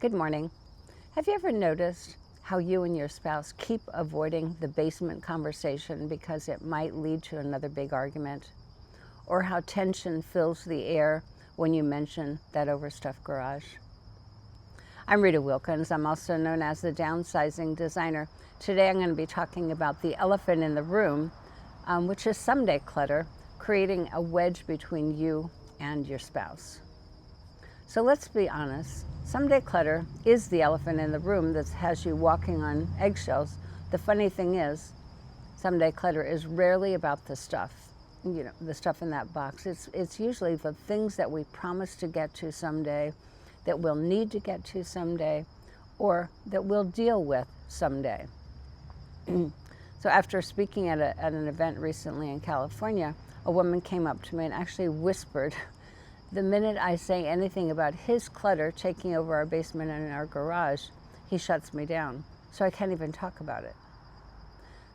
Good morning. Have you ever noticed how you and your spouse keep avoiding the basement conversation because it might lead to another big argument? Or how tension fills the air when you mention that overstuffed garage? I'm Rita Wilkins. I'm also known as the Downsizing Designer. Today I'm going to be talking about the elephant in the room, which is someday clutter, creating a wedge between you and your spouse. So let's be honest, someday clutter is the elephant in the room that has you walking on eggshells. The funny thing is, someday clutter is rarely about the stuff, the stuff in that box. It's usually the things that we promise to get to someday, that we'll need to get to someday, or that we'll deal with someday. So after speaking at an event recently in California, a woman came up to me and actually whispered, the minute I say anything about his clutter taking over our basement and our garage, he shuts me down. So I can't even talk about it.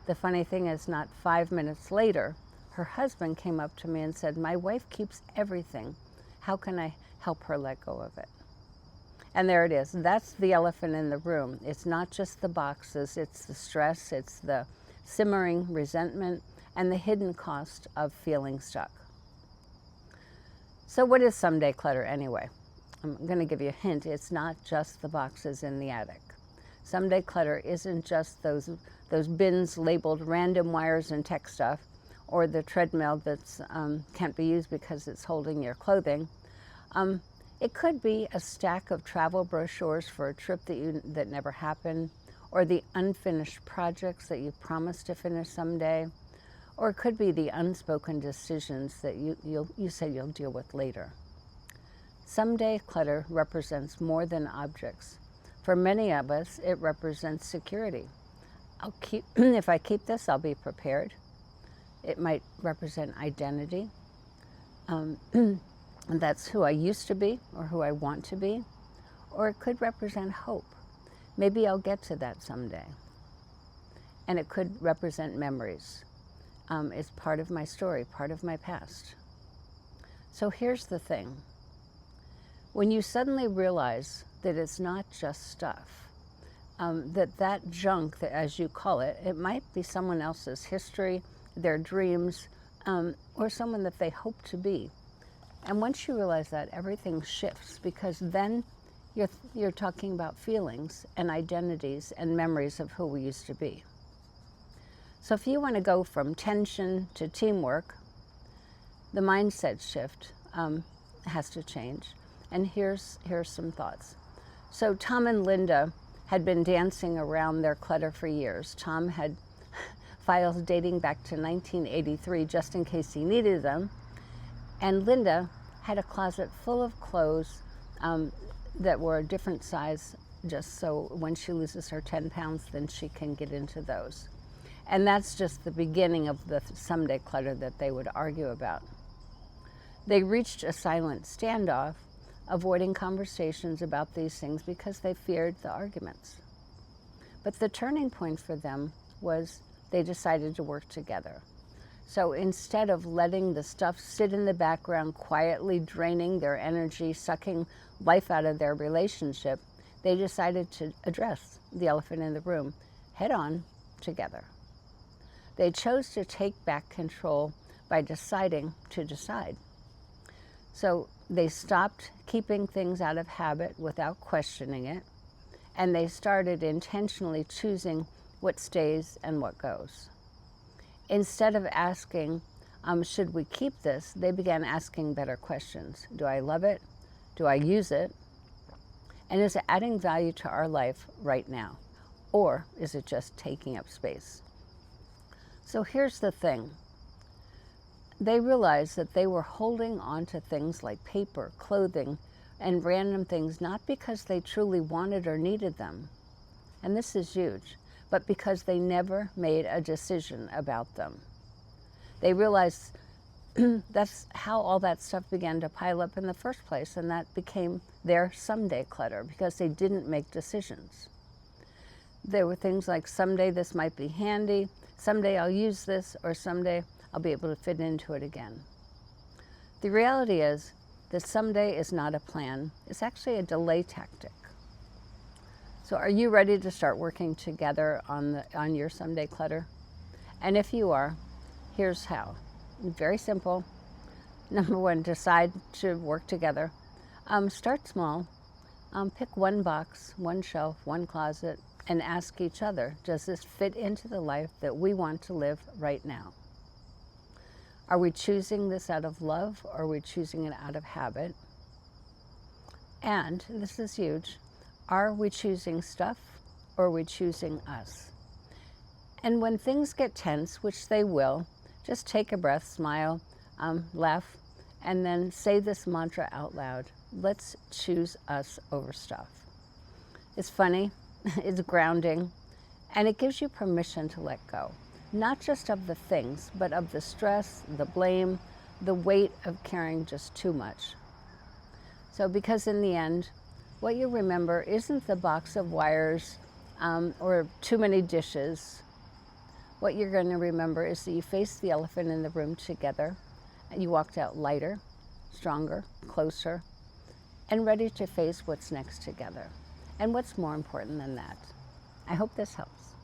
The funny thing is, not 5 minutes later, her husband came up to me and said, my wife keeps everything. How can I help her let go of it? And there it is. That's the elephant in the room. It's not just the boxes, it's the stress, it's the simmering resentment, and the hidden cost of feeling stuck. So what is someday clutter anyway? I'm going to give you a hint. It's not just the boxes in the attic. Someday clutter isn't just those bins labeled random wires and tech stuff, or the treadmill that's can't be used because it's holding your clothing. It could be a stack of travel brochures for a trip that never happened, or the unfinished projects that you promised to finish someday. Or it could be the unspoken decisions that you say you'll deal with later. Someday clutter represents more than objects. For many of us, it represents security. If I keep this, I'll be prepared. It might represent identity. And that's who I used to be or who I want to be. Or it could represent hope. Maybe I'll get to that someday. And it could represent memories. It's part of my story, part of my past. So here's the thing. When you suddenly realize that it's not just stuff, that junk, as you call it, it might be someone else's history, their dreams, or someone that they hope to be. And once you realize that, everything shifts, because then you're talking about feelings and identities and memories of who we used to be. So if you want to go from tension to teamwork, the mindset shift has to change. And here's some thoughts. So Tom and Linda had been dancing around their clutter for years. Tom had files dating back to 1983 just in case he needed them. And Linda had a closet full of clothes that were a different size, just so when she loses her 10 pounds, then she can get into those. And that's just the beginning of the someday clutter that they would argue about. They reached a silent standoff, avoiding conversations about these things because they feared the arguments. But the turning point for them was they decided to work together. So instead of letting the stuff sit in the background, quietly draining their energy, sucking life out of their relationship, they decided to address the elephant in the room head on together. They chose to take back control by deciding to decide. So they stopped keeping things out of habit without questioning it, and they started intentionally choosing what stays and what goes. Instead of asking, should we keep this, they began asking better questions. Do I love it? Do I use it? And is it adding value to our life right now? Or is it just taking up space? So here's the thing. They realized that they were holding on to things like paper, clothing, and random things not because they truly wanted or needed them, and this is huge, but because they never made a decision about them. They realized that's how all that stuff began to pile up in the first place, and that became their someday clutter because they didn't make decisions. There were things like, someday this might be handy, someday I'll use this, or someday I'll be able to fit into it again. The reality is that someday is not a plan. It's actually a delay tactic. So are you ready to start working together on your someday clutter? And if you are, here's how. Very simple. Number one, decide to work together. Start small. Pick one box, one shelf, one closet, and ask each other, does this fit into the life that we want to live right now? Are we choosing this out of love, or are we choosing it out of habit? And, this is huge, are we choosing stuff, or are we choosing us? And when things get tense, which they will, just take a breath, smile, laugh, and then say this mantra out loud. Let's choose us over stuff. It's funny, it's grounding, and it gives you permission to let go. Not just of the things, but of the stress, the blame, the weight of carrying just too much. So because in the end, what you remember isn't the box of wires or too many dishes. What you're going to remember is that you faced the elephant in the room together, and you walked out lighter, stronger, closer, and ready to face what's next together. And what's more important than that? I hope this helps.